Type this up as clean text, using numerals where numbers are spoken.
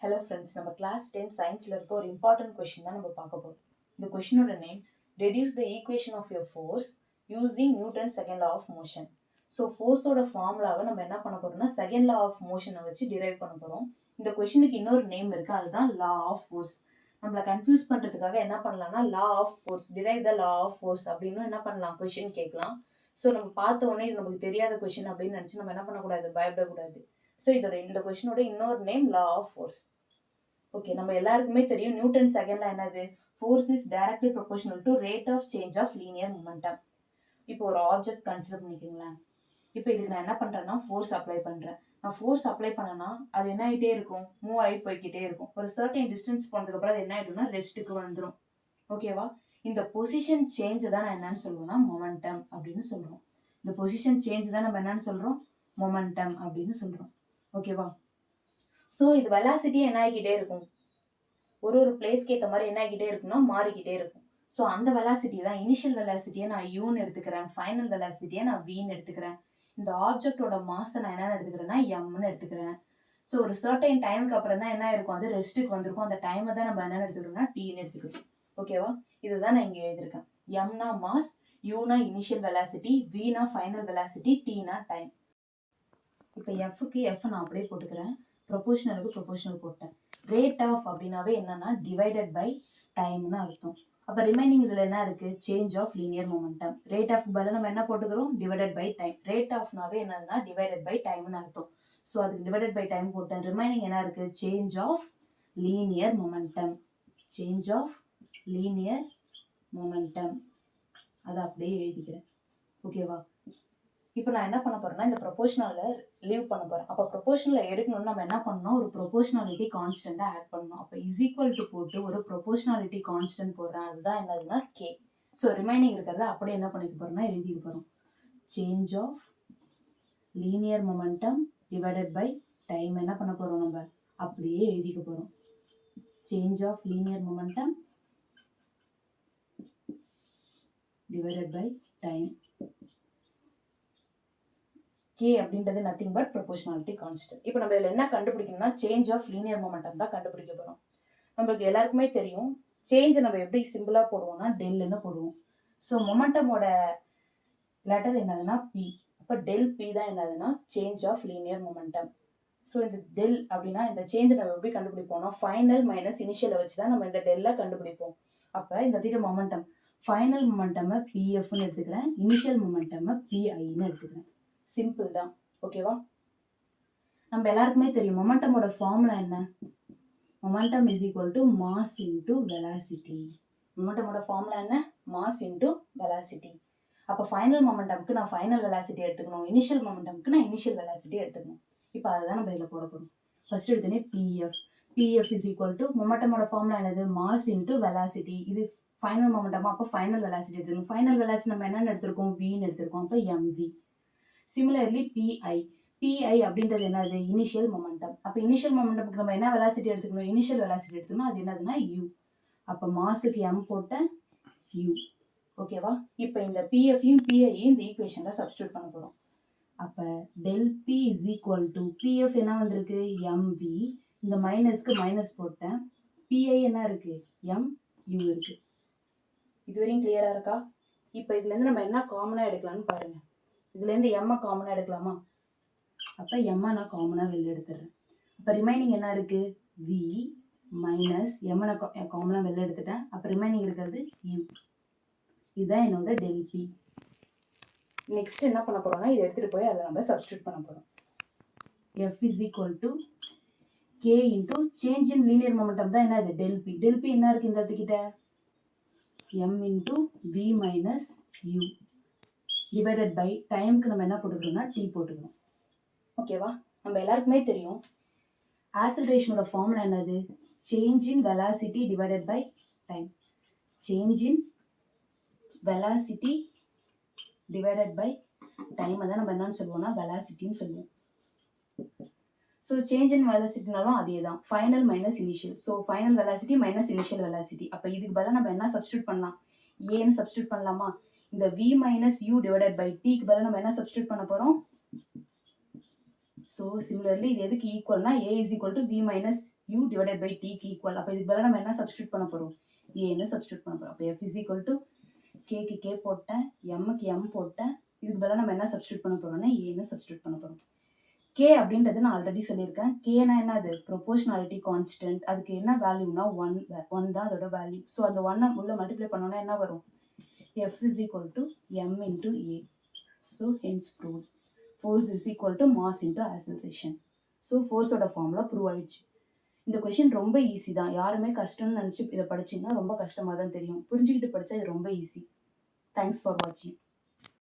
Hello friends, நம்ம class 10 சயின்ஸில் இருக்க ஒரு இம்பார்ட்டன்ட் கொஷின் தான் நம்ம பார்க்க போகிறோம். இந்த கொஷினோட name reduce the equation of your force using Newton second law of motion. So ஃபோர்ஸோட ஃபார்முலாவை நம்ம என்ன பண்ண போகிறோம்னா செகண்ட் லா ஆஃப் மோஷனை வச்சு டிரைவ் பண்ண போகிறோம். இந்த கொஷினுக்கு இன்னொரு நேம் இருக்குது, அதுதான் லா ஆஃப் ஃபோர்ஸ். நம்மளை கன்ஃபியூஸ் பண்ணுறதுக்காக என்ன பண்ணலாம்னா law of force, drive the law of force அப்படின்னு என்ன பண்ணலாம், கொஷின் கேட்கலாம். ஸோ நம்ம பார்த்த உடனே இது நமக்கு தெரியாத கொஷின் அப்படின்னு நினச்சி நம்ம என்ன பண்ணக்கூடாது, பயப்படக்கூடாது. ஸோ இந்த கொஷினோட இன்னொரு name law of force. Okay, நம்ம எல்லாருக்குமே தெரியும் நியூட்டன் செகண்ட் லா என்னது, force is directly proportional to rate of change of linear momentum. இப்போ ஒரு ஆப்ஜெக்ட் கன்சிடர் பண்ணிக்கோங்களேன். இப்போ இதுக்கு நான் என்ன பண்றேன்னா ஃபோர்ஸ் அப்ளை பண்றேன். நான் ஃபோர்ஸ் அப்ளை பண்ணனா அது என்ன ஆகிட்டே இருக்கும், மூவ் ஆகி போய்கிட்டே இருக்கும். ஒரு சர்டன் டிஸ்டன்ஸ் போனதுக்கு அப்புறம் அது என்ன ஆயிடும்னா ரெஸ்ட்டுக்கு வந்துடும். ஓகேவா? இந்த பொசிஷன் சேஞ்ச் தான் நான் என்னன்னு சொல்லுவேன்னா மொமெண்டம் அப்படின்னு சொல்றோம். இந்த பொசிஷன் சேஞ்ச் தான் நம்ம என்னன்னு சொல்றோம், மொமெண்டம் அப்படின்னு சொல்றோம். ஓகேவா? ஸோ இது வெலாசிட்டி என்ன ஆகிக்கிட்டே இருக்கும், ஒரு பிளேஸ்க்கு ஏற்ற மாதிரி என்ன ஆகிக்கிட்டே இருக்கும்னா மாறிக்கிட்டே இருக்கும். ஸோ அந்த வெலாசிட்டி தான் இனிஷியல் வெலாசிட்டியை நான் யூன்னு எடுத்துக்கிறேன், ஃபைனல் வெலாசிட்டியை நான் வின்னு எடுத்துக்கிறேன். இந்த ஆப்ஜெக்டோட மாஸை நான் என்னென்னு எடுத்துக்கிறேன்னா எம்னு எடுத்துக்கிறேன். ஸோ ஒரு சர்டைன் டைமுக்கு அப்புறம் தான் என்ன இருக்கும், அது ரெஸ்ட்டுக்கு வந்திருக்கும். அந்த டைமை தான் நம்ம என்னென்னு எடுத்துக்கிறோம்னா டீன்னு எடுத்துக்கிறோம். ஓகேவா? இதுதான் நான் இங்கே எழுதியிருக்கேன். எம்னா மாஸ், யூனா இனிஷியல் வெலாசிட்டி, வினா ஃபைனல் வெலாசிட்டி, டீனா டைம். இப்போ எஃப்க்கு எஃப் நான் அப்படியே போட்டுக்கிறேன், ப்ரொபோஷனலுக்கு ப்ரொபோஷனல் போட்டேன். ரேட் ஆஃப் அப்படின்னாவே என்னன்னா டிவைடட் பை டைம்னு அர்த்தம். அப்போ ரிமைனிங் இதில் என்ன இருக்கு, change of linear momentum. Rate of பதில் நம்ம என்ன போட்டுக்கிறோம், டிவைடட் பை டைம். ரேட் ஆஃப்னாவே என்னதுன்னா டிவைடட் பை டைம்னு அர்த்தம். ஸோ அதுக்கு டிவைடட் பை டைம் போட்டேன். ரிமைனிங் என்ன இருக்கு, change of linear momentum. Change of linear momentum அதை அப்படியே எழுதிக்கிறேன். ஓகேவா? இப்போ நான் என்ன பண்ண போறேன்னா இந்த ப்ரொபோஷனலில் லீவ் பண்ண போறேன். அப்போ ப்ரொபோஷனலில் எடுக்கணும்னு நம்ம என்ன பண்ணணும், ஒரு ப்ரொபோஷனாலிட்டி கான்ஸ்டன்ட்டை ஆட் பண்ணணும். அப்போ இஸ் ஈக்குவல் டு போட்டு ஒரு ப்ரொபோஷனாலிட்டி கான்ஸ்டன்ட் போடுறேன், அதுதான் என்னதுன்னா கே. ஸோ ரிமைனிங் இருக்கிறத அப்படியே என்ன பண்ணிக்க போறோம்னா எழுதிக்க போறோம். Change of linear momentum divided by time என்ன பண்ண போறோம், நம்ம அப்படியே எழுதிக்க போறோம். Change of linear momentum divided by time. K அப்படின்றது நத்திங் பட் ப்ரொபோஷனாலிட்டி கான்ஸ்டன்ட். இப்போ நம்ம இதில் என்ன கண்டுபிடிக்கணும்னா சேஞ்ச் ஆஃப் லீனியர் மொமெண்டம் தான் கண்டுபிடிக்க போகிறோம். நம்மளுக்கு எல்லாருக்குமே தெரியும் சேஞ்சை நம்ம எப்படி சிம்பிளாக போடுவோம்னா டெல்லுன்னு போடுவோம். ஸோ மொமெண்டமோட லெட்டர் என்னதுன்னா பி. அப்போ டெல் பி தான் என்னதுன்னா change of linear momentum. So இந்த டெல் அப்படின்னா இந்த சேஞ்சை நம்ம எப்படி கண்டுபிடிப்போம்னா ஃபைனல் மைனஸ் இனிஷியலை வச்சு தான் நம்ம இந்த டெல்லை கண்டுபிடிப்போம். அப்போ இந்த தீர மொமெண்டம் ஃபைனல் மொமெண்டமை பிஎஃப்னு எடுத்துக்கிறேன், இனிஷியல் மொமெண்டமை பிஐன்னு எடுத்துக்கிறேன். சிம்பிள் தான். ஓகேவா? நம்ம எல்லாருக்குமே தெரியும் மொமெண்டமோட ஃபார்முலா என்ன, momentum is equal to mass into velocity. மொமெண்டமோட ஃபார்முலா என்ன, மாஸ் இன்டு வெலாசிட்டி. அப்போ ஃபைனல் மொமெண்டம்க்கு நான் ஃபைனல் வெலாசிட்டி எடுத்துக்கணும், இனிஷியல் மொமெண்டம்க்கு நான் இனிஷியல் வெலாசிட்டி எடுத்துக்கணும். இப்போ அதுதான் நம்ம இதில் போட போகிறோம். ஃபர்ஸ்ட் எடுத்தோடனே PF. PF is equal to மொமெண்டமோட ஃபார்முலா என்னது, மாஸ் இன்டு வெலாசிட்டி. இது ஃபைனல் மொமெண்டமா, அப்போ ஃபைனல் வெலாசிட்டி எடுத்துக்கணும். ஃபைனல் வெலாசிட்டி நம்ம என்னென்னு எடுத்திருக்கோம், வின்னு எடுத்திருக்கோம். அப்போ எம்வி. சிமிலர்லி பிஐ. பிஐ அப்படின்றது என்னது, இனிஷியல் மொமெண்டம். அப்போ இனிஷியல் மொமெண்டம்க்கு நம்ம என்ன வெலாசிட்டி எடுத்துக்கணும், இனிஷியல் வெலாசிட்டி எடுத்துக்கணும். அது என்னதுன்னா யூ. அப்போ மாஸுக்கு எம் போட்டேன், யூ. ஓகேவா? இப்போ இந்த பிஎஃப்யும் பிஐயும் இந்த ஈக்குவேஷனில் சப்ஸ்டியூட் பண்ண போகிறோம். அப்போ del P is equal to PF என்ன வந்திருக்கு, எம்வி. இந்த மைனஸ்க்கு மைனஸ் போட்டேன். பிஐ என்ன இருக்கு, எம் யூ இருக்கு. இது வரையும் கிளியரா இருக்கா? இப்போ இதுலேருந்து நம்ம என்ன காமனாக எடுக்கலாம்னு பாருங்க. இதுலேருந்து எம்மை காமனாக எடுக்கலாமா? அப்போ எம்மை நான் காமனாக வெளில எடுத்துடுறேன். அப்போ ரிமைனிங் என்ன இருக்குது, வி மைனஸ் எம்மை நான் காமனாக வெளில எடுத்துட்டேன். அப்போ ரிமைனிங் இருக்கிறது யூ. இதுதான் என்னோட டெல் பி. நெக்ஸ்ட் என்ன பண்ண போகிறோம்னா இதை எடுத்துகிட்டு போய் அதில் நம்ம சப்ஸ்டியூட் பண்ண போகிறோம். F is equal to K into change in linear momentum தான் என்னது, டெல் பி. டெல் பி என்ன இருக்குது இந்த இடத்துக்கிட்ட, M into V minus U divided by டைமுக்கு நம்ம என்ன போட்டுக்கிறோம்னா டி போட்டுக்கிறோம். ஓகேவா? நம்ம எல்லாருக்குமே தெரியும் ஆக்சலரேஷனோட ஃபார்முலா என்னது, change in velocity divided by time. Change in velocity divided by time தான் நம்ம என்னன்னு சொல்லுவோம்னா வெலாசிட்டின்னு சொல்லுவோம். ஸோ சேஞ்ச் இன் வெலாசிட்டினாலும் அதே தான், final minus initial. So final velocity minus initial velocity. அப்போ இதுக்கு பதிலாக நம்ம என்ன சப்ஸ்டியூட் பண்ணலாம், ஏன்னு சப்ஸ்டியூட் பண்ணலாமா? இந்த v minus U divided by டிக்கு பதிலாக நம்ம என்ன சப்ஸ்டியூட் பண்ண போகிறோம், ஸோ சிமிலர்லி இது எதுக்கு ஈக்குவல்னா A is equal to P minus U divided by டிக்கு ஈக்குவல். அப்போ இதுக்கு பதிலாக நம்ம என்ன சப்ஸ்டியூட் பண்ண போகிறோம்? ஏன்னு சப்ஸ்டியூட் பண்ண போகிறோம். அப்போ F is equal to cake K போட்டேன், எம்முக்கு எம் போட்டேன். இதுக்கு பதிலாக நம்ம என்ன சப்ஸ்டியூட் பண்ண போகிறோம்னா ஏன்னு சப்ஸ்டியூட் பண்ண போகிறோம். கே அப்படின்றது நான் ஆல்ரெடி சொல்லியிருக்கேன். கேனா என்ன? அது ப்ரொபோஷனாலிட்டி கான்ஸ்டன்ட். அதுக்கு என்ன வேல்யூனா ஒன் தான் அதோட வேல்யூ. ஸோ அந்த ஒன்னை உள்ள மல்டிப்ளை பண்ணோன்னா என்ன வரும்? F is equal to M into A. So hence prove force is equal to mass into acceleration. So ஃபோர்ஸோட ஃபார்முலா ப்ரூவ் ஆயிடுச்சு. இந்த கொஷின் ரொம்ப ஈஸி தான். யாருமே கஷ்டம்னு நினச்சி இதை படிச்சிங்கன்னா ரொம்ப கஷ்டமாக தான் தெரியும். புரிஞ்சுக்கிட்டு படித்தா இது ரொம்ப ஈஸி. தேங்க்ஸ் ஃபார் வாட்சிங்.